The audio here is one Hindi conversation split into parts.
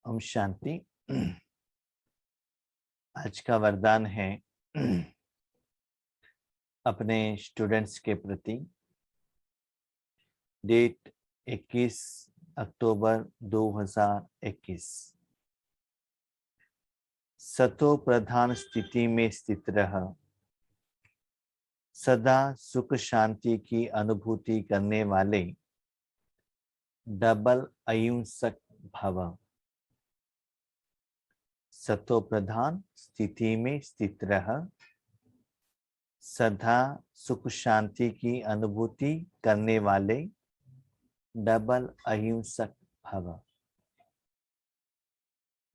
ओम शांति। आज का वरदान है अपने स्टूडेंट्स के प्रति। डेट 21 अक्टूबर 2021। सतो प्रधान स्थिति में स्थित रह, सदा सुख शांति की अनुभूति करने वाले डबल अहिंसक भव। सतो प्रधान स्थिति में स्थित रह, सदा सुख शांति की अनुभूति करने वाले डबल अहिंसक भव।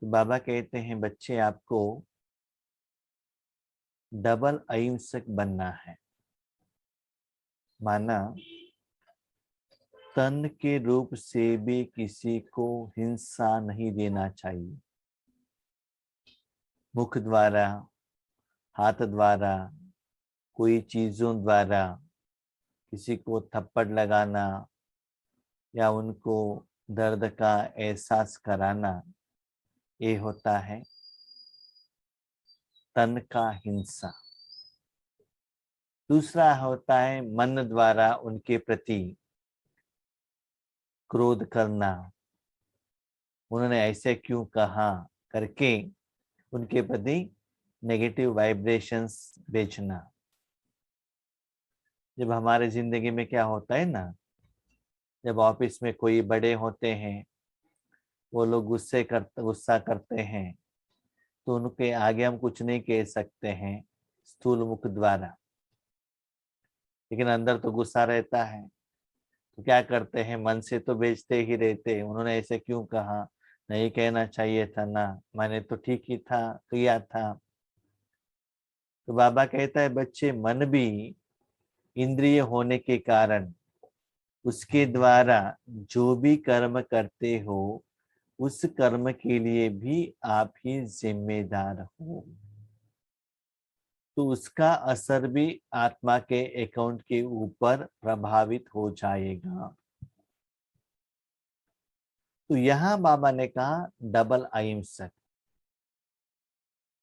तो बाबा कहते हैं बच्चे आपको डबल अहिंसक बनना है। माना तन के रूप से भी किसी को हिंसा नहीं देना चाहिए। मुख द्वारा, हाथ द्वारा, कोई चीजों द्वारा किसी को थप्पड़ लगाना या उनको दर्द का एहसास कराना, ये होता है तन का हिंसा। दूसरा होता है मन द्वारा उनके प्रति क्रोध करना, उन्होंने ऐसे क्यों कहा करके उनके प्रति नेगेटिव वाइब्रेशंस भेजना। जब हमारे जिंदगी में क्या होता है ना, जब ऑफिस में कोई बड़े होते हैं, वो लोग गुस्सा करते हैं, तो उनके आगे हम कुछ नहीं कह सकते हैं स्थूल मुख द्वारा, लेकिन अंदर तो गुस्सा रहता है। तो क्या करते हैं, मन से तो बेचते ही रहते हैं, उन्होंने ऐसे क्यों कहा, नहीं कहना चाहिए था ना, मैंने तो ठीक ही था किया था। तो बाबा कहता है बच्चे, मन भी इंद्रिय होने के कारण उसके द्वारा जो भी कर्म करते हो, उस कर्म के लिए भी आप ही जिम्मेदार हो। तो उसका असर भी आत्मा के अकाउंट के ऊपर प्रभावित हो जाएगा। तो यहां बाबा ने कहा डबल अहिंसक।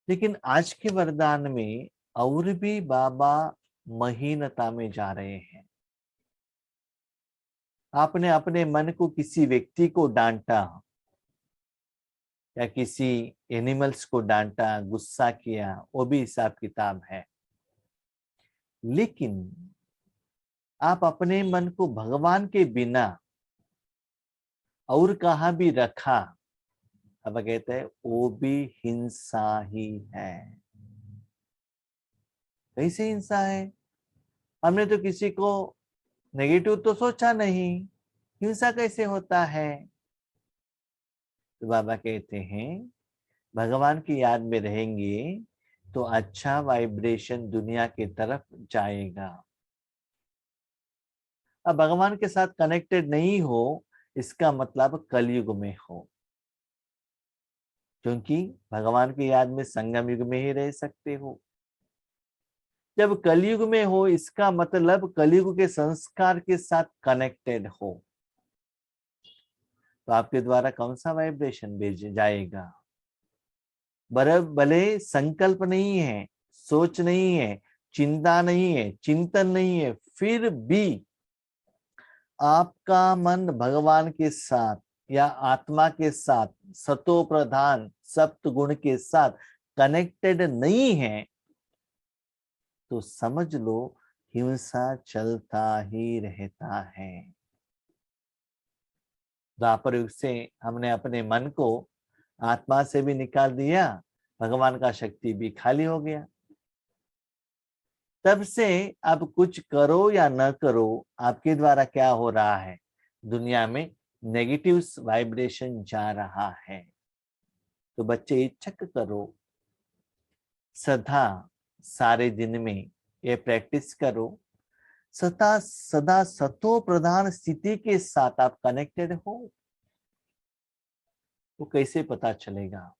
लेकिन आज के वरदान में और भी बाबा महीनता में जा रहे हैं। आपने अपने मन को किसी व्यक्ति को डांटा या किसी एनिमल्स को डांटा, गुस्सा किया, वो भी हिसाब किताब है। लेकिन आप अपने मन को भगवान के बिना और कहाँ भी रखा, अब कहते हैं वो भी हिंसा ही है। कैसे हिंसा है? हमने तो किसी को नेगेटिव तो सोचा नहीं, हिंसा कैसे होता है? तो बाबा कहते हैं भगवान की याद में रहेंगे तो अच्छा वाइब्रेशन दुनिया की तरफ जाएगा। अब भगवान के साथ कनेक्टेड नहीं हो, इसका मतलब कलयुग में हो, क्योंकि भगवान की याद में संगम युग में ही रह सकते हो। जब कलयुग में हो, इसका मतलब कलयुग के संस्कार के साथ कनेक्टेड हो, तो आपके द्वारा कौन सा वाइब्रेशन भेज जाएगा? भले संकल्प नहीं है, सोच नहीं है, चिंता नहीं है, चिंतन नहीं है, फिर भी आपका मन भगवान के साथ या आत्मा के साथ, सतो प्रधान सप्त गुण के साथ कनेक्टेड नहीं है, तो समझ लो हिंसा चलता ही रहता है। द्वापर युग से हमने अपने मन को आत्मा से भी निकाल दिया, भगवान का शक्ति भी खाली हो गया। तब से अब कुछ करो या न करो, आपके द्वारा क्या हो रहा है, दुनिया में नेगेटिव वाइब्रेशन जा रहा है। तो बच्चे इच्छक करो, सदा सारे दिन में ये प्रैक्टिस करो, सदा सदा सतो प्रधान स्थिति के साथ आप कनेक्टेड हो। तो कैसे पता चलेगा?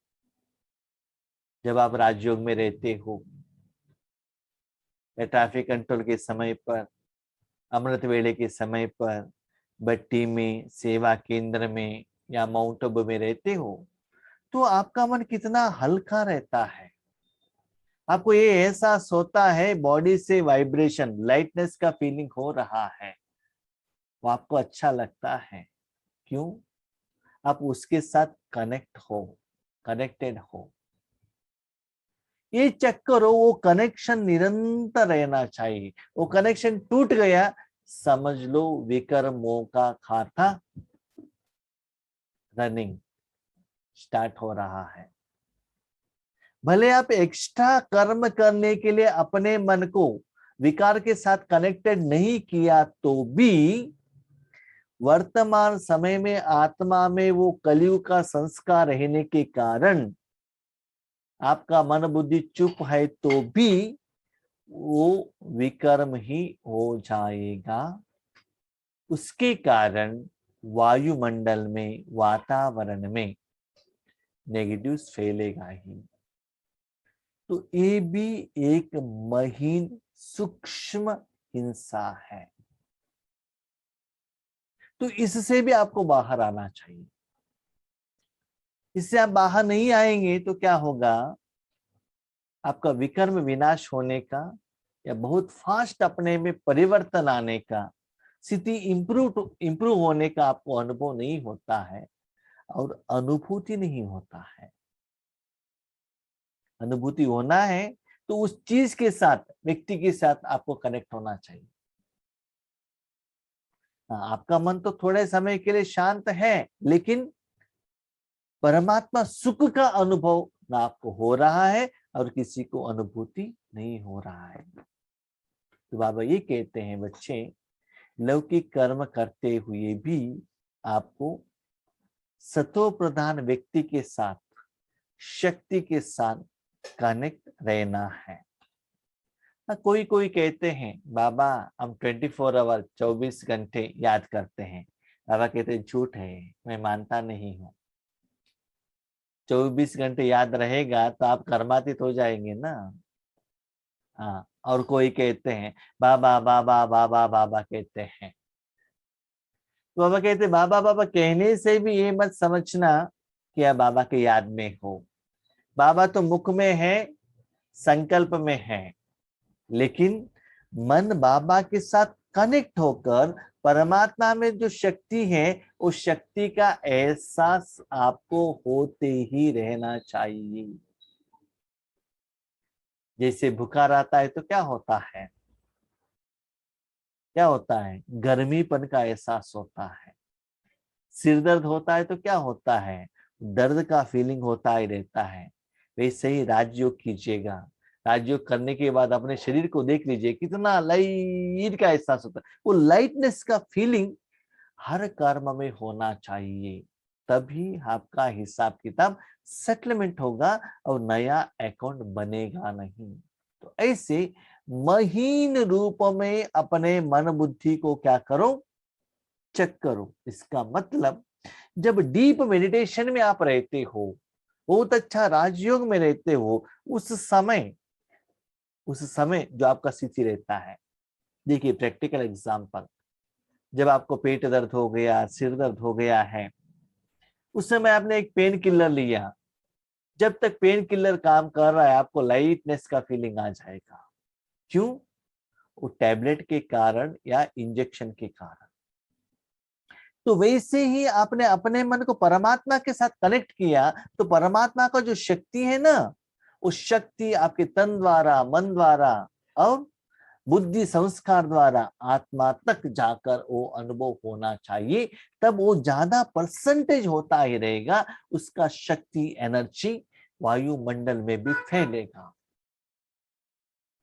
जब आप राजयोग में रहते हो, या ट्रैफिक कंट्रोल के समय पर, अमृत वेले के समय पर, भट्टी में, सेवा केंद्र में या माउंट आबू में रहते हो, तो आपका मन कितना हल्का रहता है, आपको ये एहसास होता है बॉडी से वाइब्रेशन, लाइटनेस का फीलिंग हो रहा है, वो आपको अच्छा लगता है। क्यों? आप उसके साथ कनेक्टेड हो। ये चेक करो, वो कनेक्शन निरंतर रहना चाहिए। वो कनेक्शन टूट गया, समझ लो विकर्मों का खाता रनिंग स्टार्ट हो रहा है। भले आप एक्स्ट्रा कर्म करने के लिए अपने मन को विकार के साथ कनेक्टेड नहीं किया, तो भी वर्तमान समय में आत्मा में वो कलयुग का संस्कार रहने के कारण आपका मन बुद्धि चुप है, तो भी वो विकर्म ही हो जाएगा। उसके कारण वायुमंडल में, वातावरण में नेगेटिव फैलेगा ही। तो ये भी एक महीन सूक्ष्म हिंसा है। तो इससे भी आपको बाहर आना चाहिए। इससे आप बाहर नहीं आएंगे तो क्या होगा, आपका विकर्म विनाश होने का या बहुत फास्ट अपने में परिवर्तन आने का, स्थिति इंप्रूव होने का आपको अनुभव नहीं होता है और अनुभूति नहीं होता है। अनुभूति होना है तो उस चीज के साथ, व्यक्ति के साथ आपको कनेक्ट होना चाहिए। आपका मन तो थोड़े समय के लिए शांत है, लेकिन परमात्मा सुख का अनुभव ना आपको हो रहा है और किसी को अनुभूति नहीं हो रहा है। तो बाबा ये कहते हैं, बच्चे लौकिक कर्म करते हुए भी आपको सतो प्रधान व्यक्ति के साथ, शक्ति के साथ कनेक्ट रहना है। कोई कोई कहते हैं बाबा हम 24 आवर 24 घंटे याद करते हैं। बाबा कहते हैं झूठ है, मैं मानता नहीं हूं। 24 घंटे याद रहेगा तो आप कर्मातीत हो जाएंगे ना। हाँ, और कोई कहते हैं बाबा बाबा बाबा बाबा कहते हैं। तो बाबा कहते बाबा बाबा कहने से भी ये मत समझना कि आप बाबा के याद में हो। बाबा तो मुख में है, संकल्प में है, लेकिन मन बाबा के साथ कनेक्ट होकर परमात्मा में जो शक्ति है, उस शक्ति का एहसास आपको होते ही रहना चाहिए। जैसे बुखार आता है तो क्या होता है, क्या होता है, गर्मीपन का एहसास होता है। सिर दर्द होता है तो क्या होता है, दर्द का फीलिंग होता ही रहता है। वैसे ही राजयोग कीजिएगा। राजयोग करने के बाद अपने शरीर को देख लीजिए, कितना लाइट का एहसास होता है। वो लाइटनेस का फीलिंग हर कर्म में होना चाहिए, तभी आपका हिसाब किताब सेटलमेंट होगा और नया अकाउंट बनेगा नहीं। तो ऐसे महीन रूप में अपने मन बुद्धि को क्या करो, चेक करो। इसका मतलब जब डीप मेडिटेशन में आप रहते हो, बहुत अच्छा राजयोग में रहते हो, उस समय जो आपका स्थिति रहता है, देखिए प्रैक्टिकल एग्जांपल, जब आपको पेट दर्द हो गया, सिर दर्द हो गया है, उस समय आपने एक पेन किलर लिया। जब तक पेन किलर काम कर रहा है, आपको लाइटनेस का फीलिंग आ जाएगा। क्यों? वो टैबलेट के कारण या इंजेक्शन के कारण। तो वैसे ही आपने अपने मन को परमात्मा के साथ कनेक्ट किया, तो परमात्मा का जो शक्ति है ना, उस शक्ति आपके तन द्वारा, मन द्वारा और बुद्धि संस्कार द्वारा आत्मा तक जाकर वो अनुभव होना चाहिए। तब वो ज्यादा परसेंटेज होता ही रहेगा, उसका शक्ति, एनर्जी वायुमंडल में भी फैलेगा।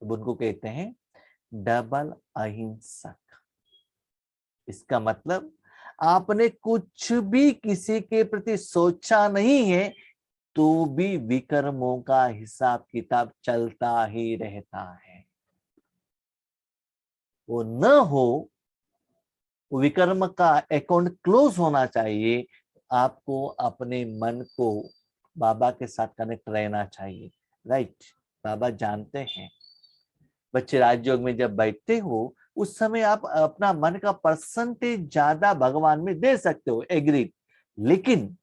तो उनको कहते हैं डबल अहिंसक। इसका मतलब आपने कुछ भी किसी के प्रति सोचा नहीं है, तो भी विकर्मों का हिसाब किताब चलता ही रहता है। वो न हो, विकर्म का अकाउंट क्लोज होना चाहिए। आपको अपने मन को बाबा के साथ कनेक्ट रहना चाहिए। राइट, बाबा जानते हैं। बच्चे राजयोग में जब बैठते हो, उस समय आप अपना मन का परसेंटेज ज्यादा भगवान में दे सकते हो, एग्री। लेकिन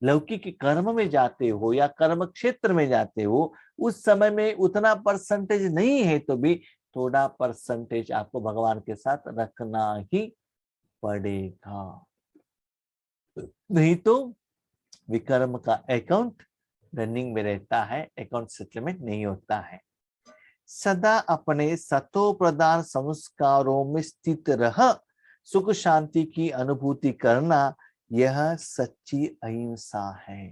लौकिक कर्म में जाते हो या कर्म क्षेत्र में जाते हो, उस समय में उतना परसेंटेज नहीं है तो भी थोड़ा परसेंटेज आपको भगवान के साथ रखना ही पड़ेगा, नहीं तो विकर्म का अकाउंट रनिंग में रहता है, अकाउंट सेटलमेंट नहीं होता है। सदा अपने सतो प्रधान संस्कारों में स्थित रह सुख शांति की अनुभूति करना, यह सच्ची अहिंसा है।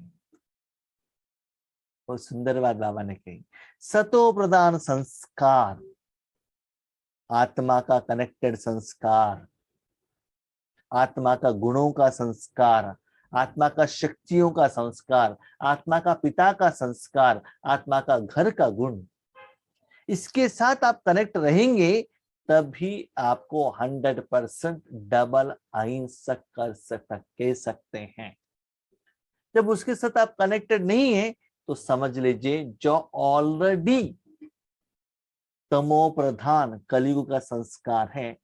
बहुत सुंदर बात बाबा ने कही। सतो प्रधान संस्कार, आत्मा का कनेक्टेड संस्कार, आत्मा का गुणों का संस्कार, आत्मा का शक्तियों का संस्कार, आत्मा का पिता का संस्कार, आत्मा का घर का गुण, इसके साथ आप कनेक्ट रहेंगे तभी आपको 100% डबल अहिंसक कह सकते हैं। जब उसके साथ आप कनेक्टेड नहीं है तो समझ लीजिए जो ऑलरेडी तमो प्रधान कलयुग का संस्कार है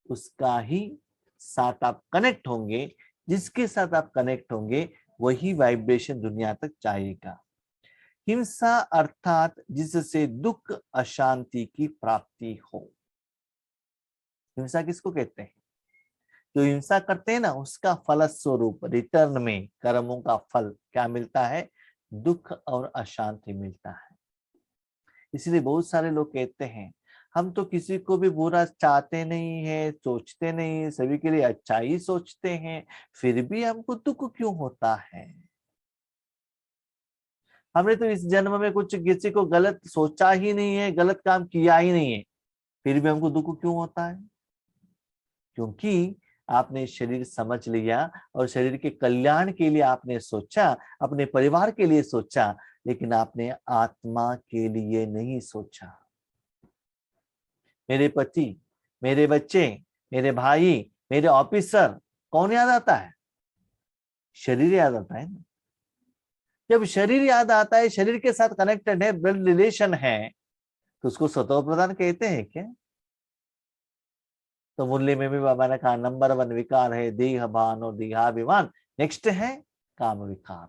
उसका ही साथ आप कनेक्ट होंगे, जिसके साथ आप कनेक्ट होंगे वही वाइब्रेशन दुनिया तक जाएगा। हिंसा अर्थात जिससे दुख अशांति की प्राप्ति हो। हिंसा किसको कहते हैं? जो हिंसा करते हैं ना, उसका फलस्वरूप रिटर्न में कर्मों का फल क्या मिलता है? दुख और अशांति मिलता है। इसलिए बहुत सारे लोग कहते हैं हम तो किसी को भी बुरा चाहते नहीं है, सोचते नहीं है, सभी के लिए अच्छा ही सोचते हैं, फिर भी हमको दुख क्यों होता है? हमने तो इस जन्म में कुछ किसी को गलत सोचा ही नहीं है, गलत काम किया ही नहीं है, फिर भी हमको दुख क्यों होता है? क्योंकि आपने शरीर समझ लिया और शरीर के कल्याण के लिए आपने सोचा, अपने परिवार के लिए सोचा, लेकिन आपने आत्मा के लिए नहीं सोचा। मेरे पति, मेरे बच्चे, मेरे भाई, मेरे ऑफिसर, कौन याद आता है? शरीर याद आता है ना। जब शरीर याद आता है, शरीर के साथ कनेक्टेड है, ब्लड रिलेशन है, तो उसको स्वतः प्रधान कहते हैं क्या? तो मुरली में भी बाबा ने कहा नंबर 1 विकार है देह भान और देहाभिमान, नेक्स्ट है काम विकार।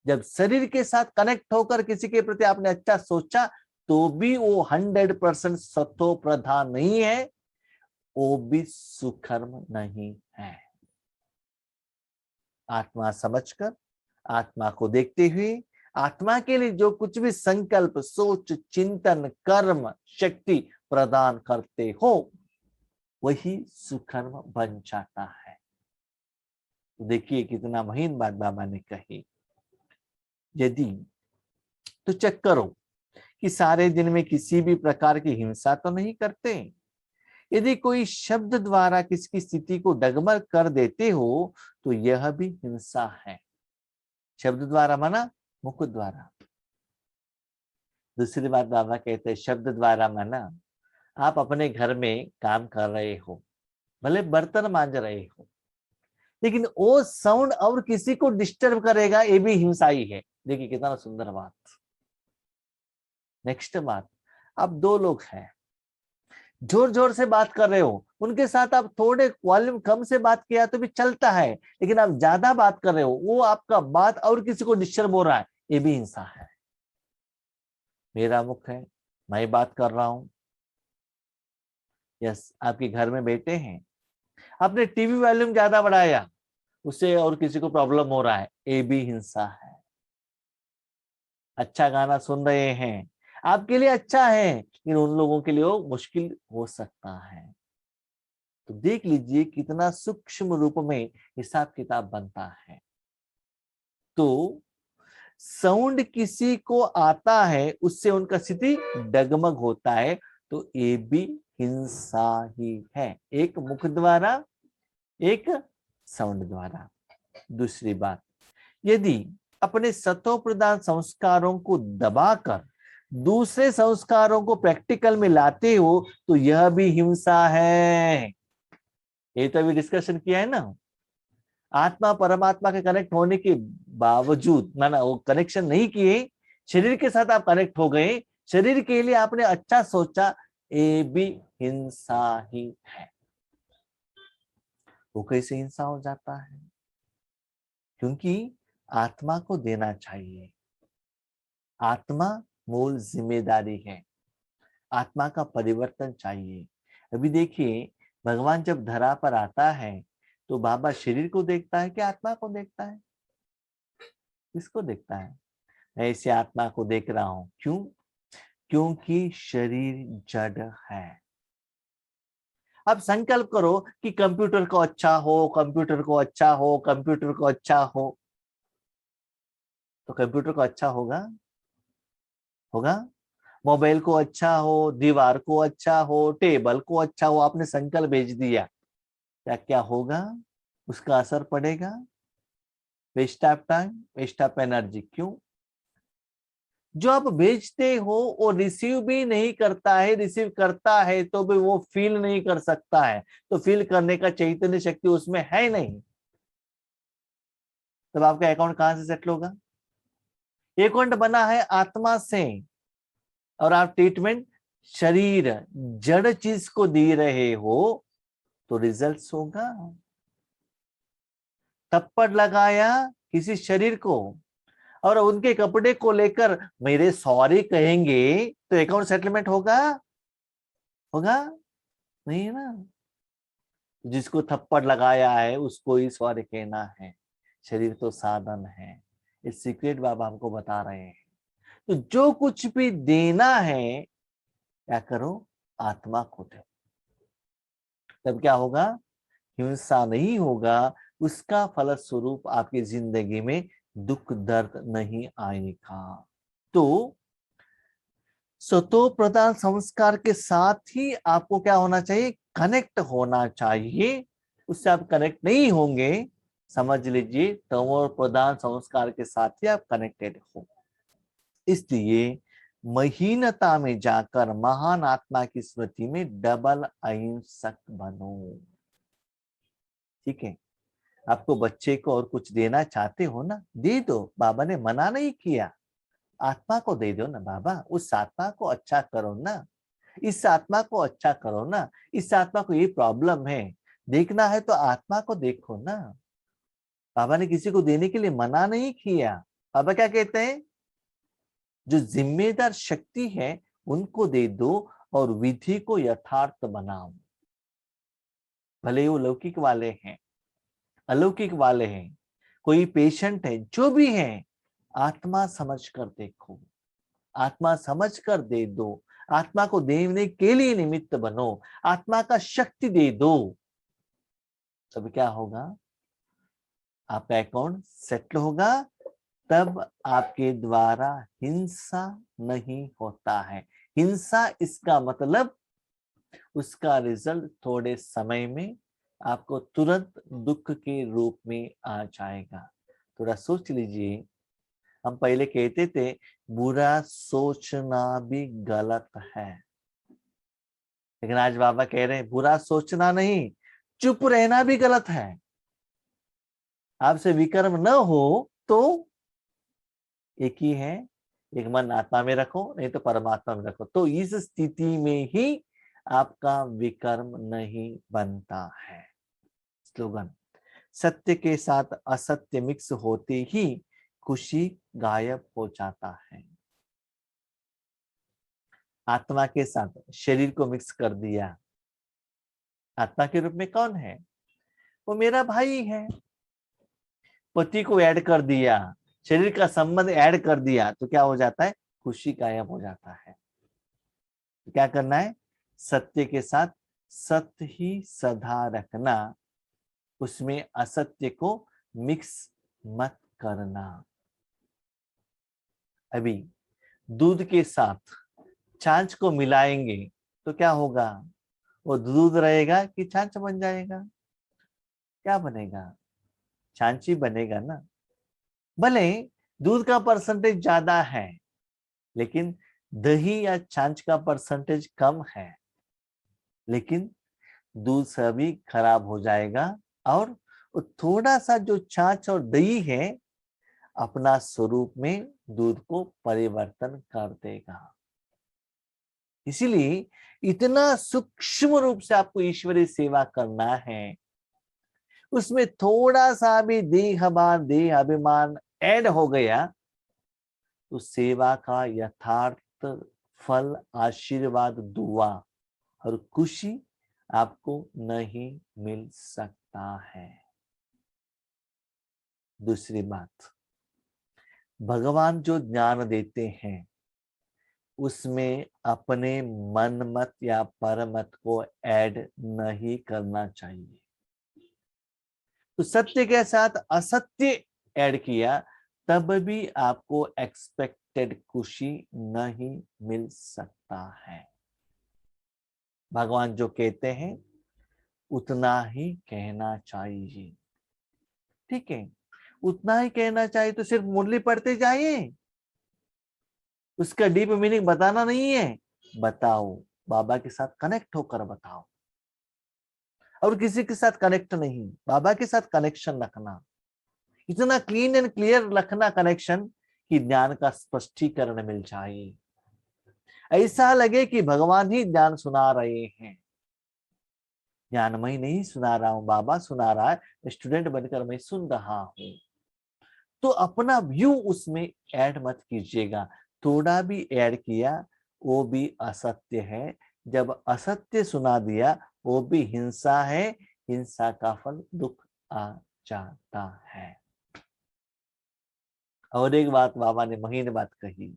जब शरीर के साथ कनेक्ट होकर किसी के प्रति आपने अच्छा सोचा तो भी वो 100% सतो प्रधान नहीं है, वो भी सुकर्म नहीं है। आत्मा समझकर, आत्मा को देखते हुए, आत्मा के लिए जो कुछ भी संकल्प, सोच, चिंतन, कर्म, शक्ति प्रदान करते हो वही सुकर्म बन जाता है। तो देखिए कितना महीन बात बाबा ने कही। यदि तो चेक करो कि सारे दिन में किसी भी प्रकार की हिंसा तो नहीं करते। यदि कोई शब्द द्वारा किसकी स्थिति को डगमग कर देते हो तो यह भी हिंसा है। शब्द द्वारा माना मुख द्वारा। दूसरी बात बाबा कहते हैं शब्द द्वारा माना आप अपने घर में काम कर रहे हो, भले बर्तन मांज रहे हो, लेकिन वो साउंड और किसी को डिस्टर्ब करेगा, ये भी हिंसा ही है। देखिए कितना सुंदर बात। नेक्स्ट बात, अब 2 लोग हैं, जोर जोर से बात कर रहे हो, उनके साथ आप थोड़े वॉल्यूम कम से बात किया तो भी चलता है, लेकिन आप ज्यादा बात कर रहे हो, वो आपका बात और किसी को डिस्टर्ब हो रहा है, ये भी हिंसा है। मेरा मुख है, मैं बात कर रहा हूं। यस, आपके घर में बैठे हैं, आपने टीवी वॉल्यूम ज्यादा बढ़ाया, उससे और किसी को प्रॉब्लम हो रहा है, ये भी हिंसा है। अच्छा गाना सुन रहे हैं, आपके लिए अच्छा है, लेकिन उन लोगों के लिए वो मुश्किल हो सकता है। तो देख लीजिए कितना सूक्ष्म रूप में हिसाब किताब बनता है। तो साउंड किसी को आता है, उससे उनका स्थिति डगमग होता है, तो ये भी हिंसा ही है, एक मुख द्वारा, एक साउंड द्वारा। दूसरी बात, यदि अपने सतो प्रधान संस्कारों को दबाकर दूसरे संस्कारों को प्रैक्टिकल में लाते हो तो यह भी हिंसा है। ये तो अभी डिस्कशन किया है ना। आत्मा परमात्मा के कनेक्ट होने के बावजूद माना वो कनेक्शन नहीं किए, शरीर के साथ आप कनेक्ट हो गए, शरीर के लिए आपने अच्छा सोचा, ये भी हिंसा ही है। वो कैसे हिंसा हो जाता है? क्योंकि आत्मा को देना चाहिए। आत्मा मूल जिम्मेदारी है, आत्मा का परिवर्तन चाहिए। अभी देखिए, भगवान जब धरा पर आता है तो बाबा शरीर को देखता है कि आत्मा को देखता है? किसको देखता है? मैं इसे आत्मा को देख रहा हूं। क्यों? क्योंकि शरीर जड़ है। अब संकल्प करो कि कंप्यूटर को अच्छा हो, कंप्यूटर को अच्छा हो, कंप्यूटर को अच्छा हो, तो कंप्यूटर को अच्छा होगा? होगा? मोबाइल को अच्छा हो, दीवार को अच्छा हो, टेबल को अच्छा हो, आपने संकल्प भेज दिया, क्या क्या होगा? उसका असर पड़ेगा? Waste of time, waste of energy. क्यों? जो आप भेजते हो वो रिसीव भी नहीं करता है, रिसीव करता है तो भी वो फील नहीं कर सकता है, तो फील करने का चैतन्य शक्ति उसमें है नहीं। तब आपका अकाउंट कहां से सेटल होगा? अकाउंट बना है आत्मा से, और आप ट्रीटमेंट शरीर जड़ चीज को दे रहे हो, तो रिजल्ट्स होगा। थप्पड़ लगाया किसी शरीर को और उनके कपड़े को लेकर मेरे सॉरी कहेंगे, तो अकाउंट सेटलमेंट होगा? होगा नहीं है ना। जिसको थप्पड़ लगाया है उसको ही सॉरी कहना है। शरीर तो साधन है, इस सीक्रेट बाबा हमको बता रहे हैं। तो जो कुछ भी देना है, क्या करो? आत्मा को दो। तब क्या होगा? हिंसा नहीं होगा, उसका फलस्वरूप आपकी जिंदगी में दुख दर्द नहीं आएगा। तो सतो प्रधान संस्कार के साथ ही आपको क्या होना चाहिए? कनेक्ट होना चाहिए। उससे आप कनेक्ट नहीं होंगे, समझ लीजिए तमो प्रधान संस्कार के साथ ही आप कनेक्टेड हो। इसलिए महीनता में जाकर महान आत्मा की स्मृति में डबल अहिंसक बनो। ठीक है? आपको बच्चे को और कुछ देना चाहते हो ना, दे दो, बाबा ने मना नहीं किया। आत्मा को दे दो ना बाबा, उस आत्मा को अच्छा करो ना, इस आत्मा को अच्छा करो ना, इस आत्मा को ये प्रॉब्लम है, देखना है तो आत्मा को देखो ना। बाबा ने किसी को देने के लिए मना नहीं किया। बाबा क्या कहते हैं? जो जिम्मेदार शक्ति है उनको दे दो और विधि को यथार्थ बनाओ। भले वो लौकिक वाले हैं, अलौकिक वाले हैं, कोई पेशेंट है, जो भी है, आत्मा समझ कर देखो, आत्मा समझ कर दे दो, आत्मा को देने के लिए निमित्त बनो, आत्मा का शक्ति दे दो। तब क्या होगा? आपका अकाउंट सेटल होगा। तब आपके द्वारा हिंसा नहीं होता है। हिंसा इसका मतलब उसका रिजल्ट थोड़े समय में आपको तुरंत दुख के रूप में आ जाएगा। थोड़ा सोच लीजिए, हम पहले कहते थे बुरा सोचना भी गलत है, लेकिन आज बाबा कह रहे हैं बुरा सोचना नहीं, चुप रहना भी गलत है। आपसे विकर्म न हो तो एक ही है, एक मन आत्मा में रखो, नहीं तो परमात्मा में रखो, तो इस स्थिति में ही आपका विकर्म नहीं बनता है। स्लोगन: सत्य के साथ असत्य मिक्स होते ही खुशी गायब हो जाता है। आत्मा के साथ शरीर को मिक्स कर दिया। आत्मा के रूप में कौन है? वो मेरा भाई है। पति को ऐड कर दिया, शरीर का संबंध ऐड कर दिया, तो क्या हो जाता है? खुशी गायब हो जाता है। तो क्या करना है? सत्य के साथ सत्य ही सदा रखना, उसमें असत्य को मिक्स मत करना। अभी दूध के साथ छाछ को मिलाएंगे तो क्या होगा? वो दूध रहेगा कि छाछ बन जाएगा? क्या बनेगा? छाछ ही बनेगा ना। भले दूध का परसेंटेज ज्यादा है, लेकिन दही या छाछ का परसेंटेज कम है, लेकिन दूध सभी खराब हो जाएगा, और वो थोड़ा सा जो छाछ और दही है अपना स्वरूप में दूध को परिवर्तन कर देगा। इसीलिए इतना सूक्ष्म रूप से आपको ईश्वरीय सेवा करना है। उसमें थोड़ा सा भी देहभान देह अभिमान ऐड हो गया तो सेवा का यथार्थ फल, आशीर्वाद, दुआ और खुशी आपको नहीं मिल सकता है। दूसरी बात, भगवान जो ज्ञान देते हैं उसमें अपने मन मत या परमत को ऐड नहीं करना चाहिए। तो सत्य के साथ असत्य ऐड किया तब भी आपको एक्सपेक्टेड खुशी नहीं मिल सकता है। भगवान जो कहते हैं उतना ही कहना चाहिए, ठीक है। उतना ही कहना चाहिए तो सिर्फ मुरली पढ़ते जाइए, उसका डीप मीनिंग बताना नहीं है। बताओ, बाबा के साथ कनेक्ट होकर बताओ, और किसी के साथ कनेक्ट नहीं, बाबा के साथ कनेक्शन रखना, इतना क्लीन एंड क्लियर रखना कनेक्शन कि ज्ञान का स्पष्टीकरण मिल जाए, ऐसा लगे कि भगवान ही ज्ञान सुना रहे हैं। ज्ञान मैं नहीं सुना रहा हूं, बाबा सुना रहा है, स्टूडेंट बनकर मैं सुन रहा हूं। तो अपना व्यू उसमें ऐड मत कीजिएगा। थोड़ा भी ऐड किया वो भी असत्य है, जब असत्य सुना दिया वो भी हिंसा है, हिंसा का फल दुख आ जाता है। और एक बात बाबा ने महीन बात कही,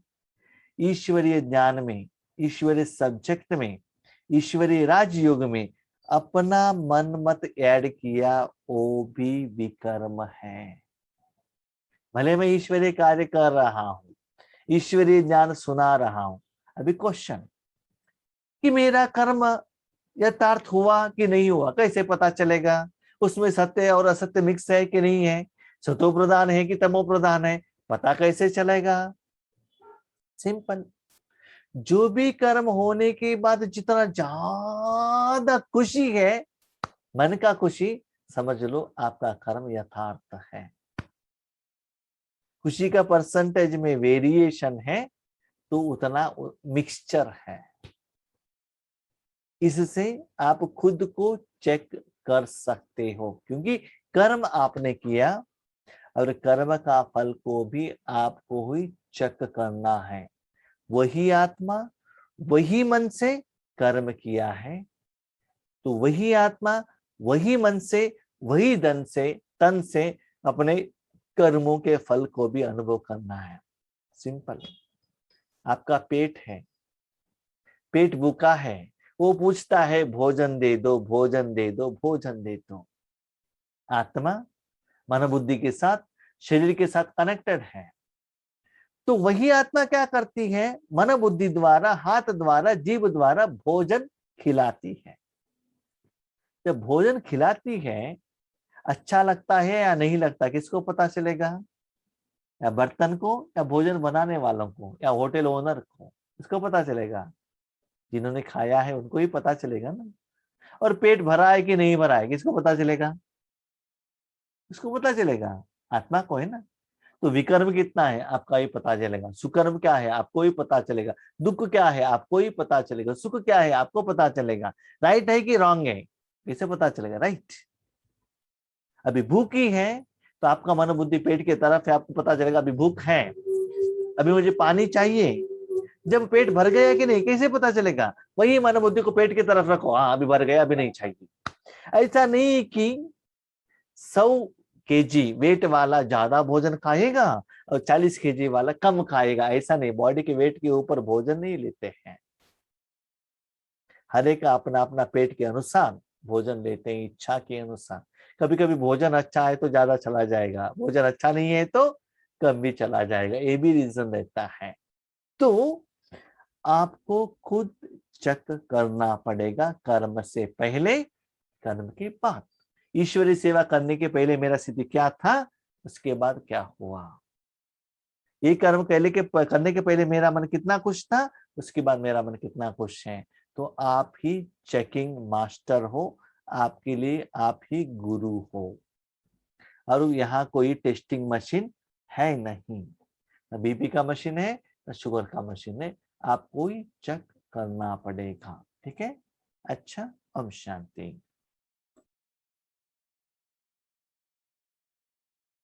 ईश्वरीय ज्ञान में, ईश्वरीय सब्जेक्ट में, ईश्वरीय राजयोग में अपना मन मत ऐड किया वो भी विकर्म है। भले मैं ईश्वरीय कार्य कर रहा हूं, ईश्वरीय ज्ञान सुना रहा हूं, अभी क्वेश्चन कि मेरा कर्म यथार्थ हुआ कि नहीं हुआ, कैसे पता चलेगा? उसमें सत्य और असत्य मिक्स है कि नहीं है, सतो प्रधान है कि तमो प्रधान है, पता कैसे चलेगा? सिंपल, जो भी कर्म होने के बाद जितना ज्यादा खुशी है, मन का खुशी, समझ लो आपका कर्म यथार्थ है। खुशी का परसेंटेज में वेरिएशन है तो उतना मिक्सचर है। इससे आप खुद को चेक कर सकते हो, क्योंकि कर्म आपने किया और कर्म का फल को भी आपको ही चेक करना है। वही आत्मा वही मन से कर्म किया है, तो वही आत्मा वही मन से वही तन से अपने कर्मों के फल को भी अनुभव करना है। सिंपल। आपका पेट है, पेट भूखा है, वो पूछता है भोजन दे दो, भोजन दे दो, भोजन दे दो। आत्मा मन बुद्धि के साथ, शरीर के साथ कनेक्टेड है, तो वही आत्मा क्या करती है? मन बुद्धि द्वारा, हाथ द्वारा, जीव द्वारा भोजन खिलाती है। जब भोजन खिलाती है, अच्छा लगता है या नहीं लगता, किसको पता चलेगा? या बर्तन को, या भोजन बनाने वालों को, या होटल ओनर को? किसको पता चलेगा? जिन्होंने खाया है उनको ही पता चलेगा ना। और पेट भरा है कि नहीं भरा है, किसको पता चलेगा? किसको पता चलेगा? आत्मा को है ना। तो विकर्म कितना है आपका ही पता चलेगा, सुकर्म क्या है आपको ही पता चलेगा, दुख क्या है आपको ही पता चलेगा, सुख क्या है आपको पता चलेगा। राइट है कि रॉन्ग है, कैसे पता चलेगा? राइट। अभी भूख ही है तो आपका मन बुद्धि पेट की तरफ है, आपको पता चलेगा अभी भूख है, अभी मुझे पानी चाहिए। जब पेट भर गया कि नहीं, कैसे पता चलेगा? वही मन बुद्धि को पेट की तरफ रखो, हाँ अभी भर गया, अभी नहीं चाहिए। ऐसा नहीं कि 100 kg वेट वाला ज्यादा भोजन खाएगा और 40 kg वाला कम खाएगा, ऐसा नहीं। बॉडी के वेट के ऊपर भोजन नहीं लेते हैं, हर एक अपना अपना पेट के अनुसार भोजन लेते हैं, इच्छा के अनुसार। कभी कभी भोजन अच्छा है तो ज्यादा चला जाएगा, भोजन अच्छा नहीं है तो कम भी चला जाएगा, ये भी रीजन रहता है। तो आपको खुद चेक करना पड़ेगा, कर्म से पहले, कर्म के बाद। ईश्वरीय सेवा करने के पहले मेरा स्थिति क्या था, उसके बाद क्या हुआ। ये कर्म करने के पहले मेरा मन कितना खुश था, उसके बाद मेरा मन कितना खुश है। तो आप ही चेकिंग मास्टर हो, आपके लिए आप ही गुरु हो। और यहाँ कोई टेस्टिंग मशीन है नहीं, न बीपी का मशीन है न शुगर का मशीन है, आपको ही चेक करना पड़ेगा। ठीक है, अच्छा, ओम शांति।